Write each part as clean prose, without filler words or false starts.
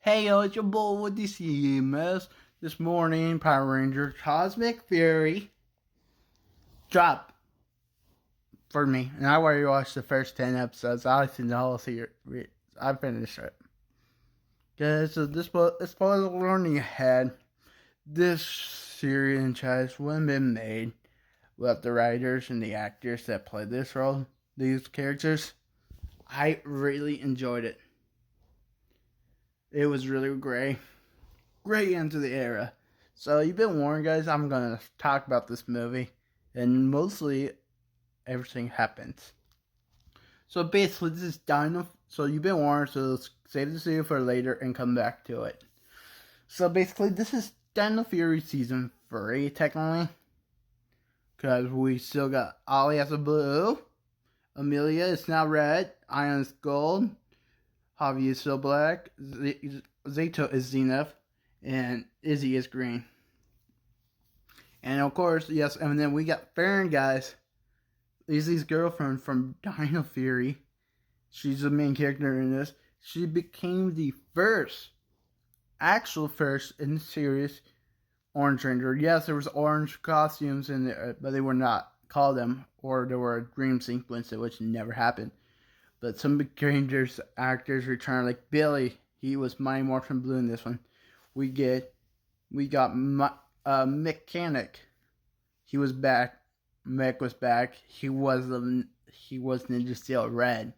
Hey yo, it's your boy with the CMS. This morning, Power Ranger Cosmic Fury dropped for me, and I already watched the first 10 episodes. I seen the whole series. I finished it. Guys, so this spoiler warning ahead. This series franchise wouldn't been made without the writers and the actors that play this role, these characters. I really enjoyed it. It was really great into the era. So you've been warned, guys. I'm gonna talk about this movie, and mostly everything happens. So basically, this is Dino. So you've been warned. So let's save this video for later and come back to it. So basically, this is Dino Fury season 3, technically, because we still got Ollie as a blue, Amelia is now red, Ion is gold, Javi is still black, Zato is Zenith, and Izzy is green. And of course, yes, and then we got Farron, guys. Izzy's girlfriend from Dino Fury. She's the main character in this. She became the actual first in the series Orange Ranger. Yes, there was orange costumes in there, but they were not called them, or there were a dream sequence which never happened. But some big Rangers actors return, like Billy. He was Mighty Morphin Blue in this one. We got Mechanic. He was back. Mech was back. He was Ninja Steel Red,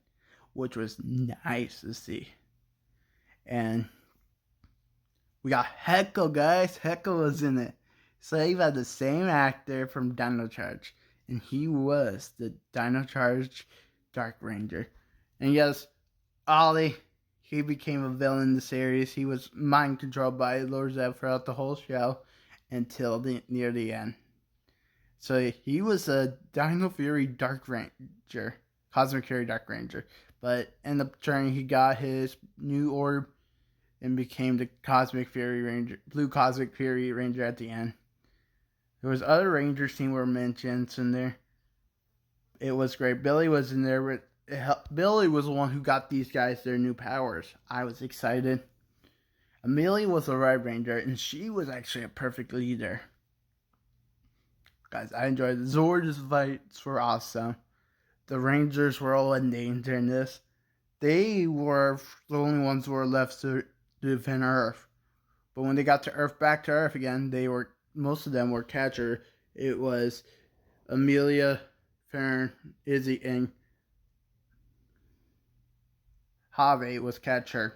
which was nice to see. And we got Heckle, guys. Heckle was in it. So you had the same actor from Dino Charge, and he was the Dino Charge Dark Ranger. And yes, Ollie, he became a villain in the series. He was mind controlled by Lord Zedd throughout the whole show until near the end. So he was a Dino Fury Dark Ranger, Cosmic Fury Dark Ranger. But ended up turning, he got his new orb and became the Cosmic Fury Ranger, Blue Cosmic Fury Ranger at the end. There was other Rangers team were mentioned in there. It was great. Billy was in there with. Billy was the one who got these guys their new powers. I was excited. Amelia was a Red Ranger, and she was actually a perfect leader. Guys, I enjoyed it. Zord's fights were awesome. The Rangers were all in danger in this. They were the only ones who were left to defend Earth. But when they got to Earth, back to Earth again, most of them were catcher. It was Amelia, Farron, Izzy, and Javi was catcher.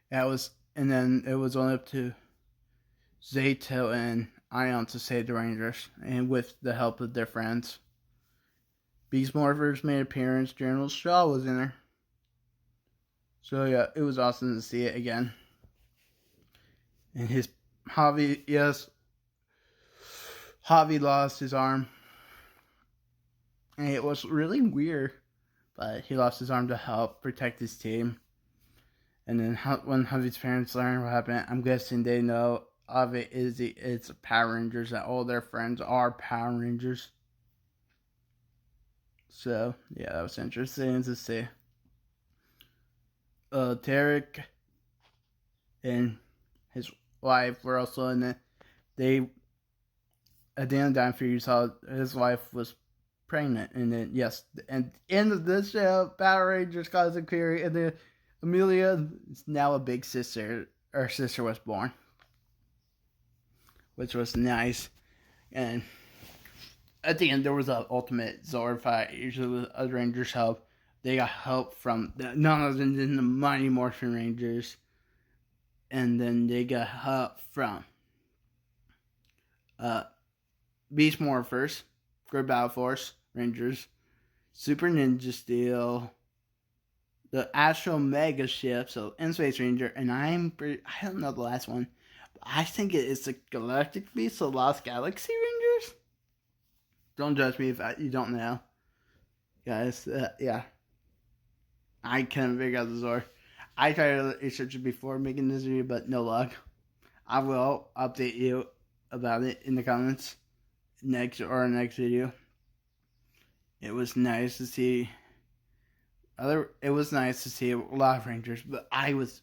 And then it was only up to Zato and Ion to save the Rangers, and with the help of their friends. Beast Morphers made an appearance. General Shaw was in there. So yeah, it was awesome to see it again. And his Javi, yes, Javi lost his arm. And it was really weird, but he lost his arm to help protect his team. And then when Javi's parents learned what happened, I'm guessing they know of it is it's Power Rangers, that all their friends are Power Rangers. So yeah, that was interesting to see. Tarek and his wife were also in it. They at the end of Dino Fury saw his wife was pregnant, and then yes, and end of this show, Power Rangers Cosmic Fury, and then Amelia is now a big sister. Her sister was born, which was nice. And at the end, there was an ultimate Zord fight. Usually with other Rangers' help, they got help from none other than the Mighty Morphin Rangers, and then they got help from Beast Morphers, Grid Battle Force Rangers, Super Ninja Steel, the Astro Mega Ship, so In-Space Ranger, and I don't know the last one, but I think it's the Galactic Beast, so Lost Galaxy Rangers? Don't judge me if you don't know. Guys, yeah. I couldn't figure out the Zord. I tried to research it before making this video, but no luck. I will update you about it in the comments next video. It was nice to see It was nice to see a lot of Rangers, but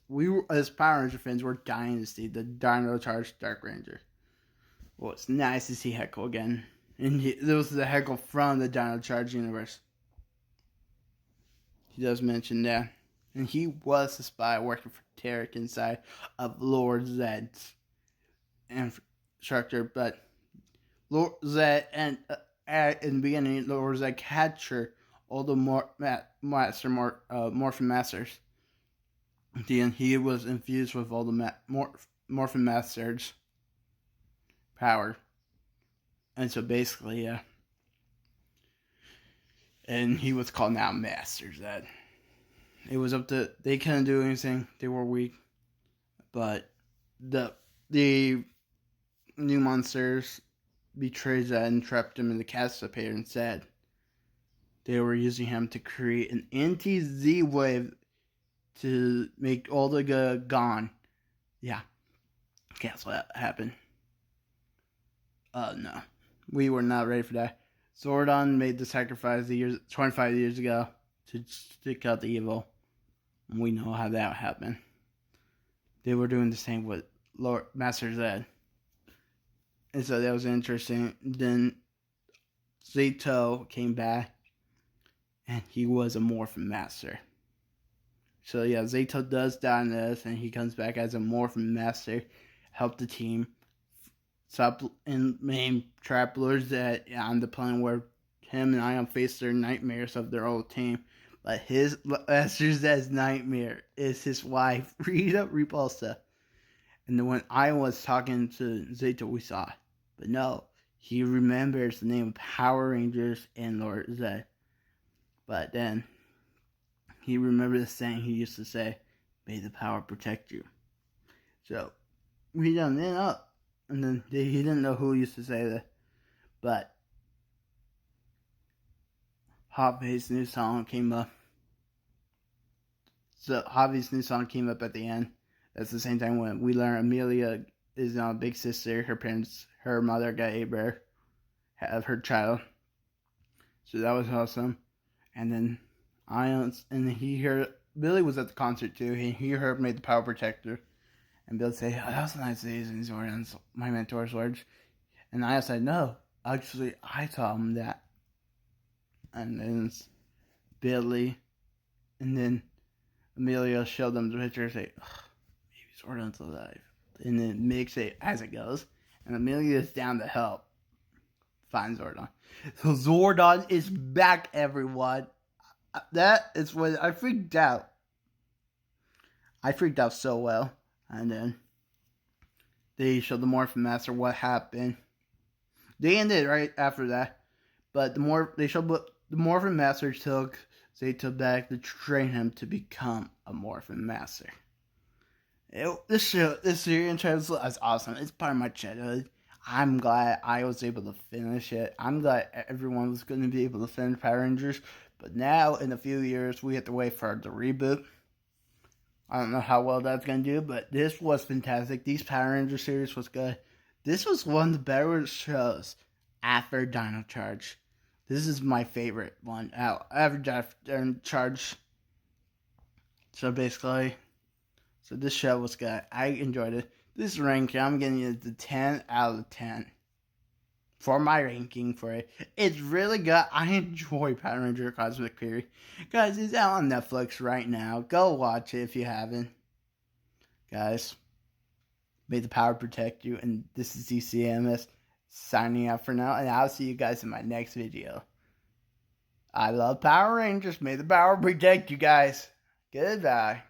we were, as Power Ranger fans, were dying to see the Dino Charge Dark Ranger. Well, it's nice to see Heckle again. And there was the Heckle from the Dino Charge universe. He does mention that. And he was a spy working for Tarek inside of Lord Zed's infrastructure. But Lord Zed, and in the beginning, Lord Zed captured all the Morphin Masters. Then he was infused with all the Morphin Masters' power. And so basically, yeah. And he was called now Master Zed. It was up to, they couldn't do anything. They were weak. But the new monsters betrayed Zed and trapped him in the Castipator instead. They were using him to create an anti-Z wave to make all the good gone. Yeah. Guess what happened? No. We were not ready for that. Zordon made the sacrifice 25 years ago to stick out the evil. And we know how that happened. They were doing the same with Lord Master Zed. And so that was interesting. Then Zayto came back. And he was a Morphin Master. So yeah, Zayto does die in this, and he comes back as a Morphin Master, help the team stop and main trap Lord Zed on the plane where him and Ion face their nightmares of their old team. But his Master Zed's nightmare is his wife, Rita Repulsa. And then when Ion was talking to Zayto, we saw it. But no, he remembers the name of Power Rangers and Lord Zed. But then he remembered the saying he used to say, "May the power protect you." So we done then up. And then he didn't know who used to say that. But Javi's new song came up. So Javi's new song came up at the end. That's the same time when we learn Amelia is now a big sister. Her mother got Aber, have her child. So that was awesome. And then Billy was at the concert too. He heard Made the Power Protector. And Bill say, "Oh, that was nice to use in Zordon's, my mentor's words." And I said, "No, actually, I taught him that." And then Billy, and then Amelia showed them the picture and say, "Oh, maybe Zordon's alive." And then Mig say, "As it goes." And Amelia's down to help find Zordon. So Zordon is back, everyone. That is when I freaked out. I freaked out so well. And then they showed the Morphin Master what happened. They ended right after that. But they showed what the Morphin Master took Zayto back to train him to become a Morphin Master. This series is awesome. It's part of my childhood. I'm glad I was able to finish it. I'm glad everyone was going to be able to finish Power Rangers. But now, in a few years, we have to wait for the reboot. I don't know how well that's going to do, but this was fantastic. These Power Ranger series was good. This was one of the better shows after Dino Charge. This is my favorite one out after Dino Charge. So basically, this show was good. I enjoyed it. This ranking, I'm giving it the 10 out of 10. For my ranking for it. It's really good. I enjoy Power Ranger Cosmic Fury. Guys, it's out on Netflix right now. Go watch it if you haven't. Guys, may the power protect you. And this is DCMS signing out for now. And I'll see you guys in my next video. I love Power Rangers. May the power protect you guys. Goodbye.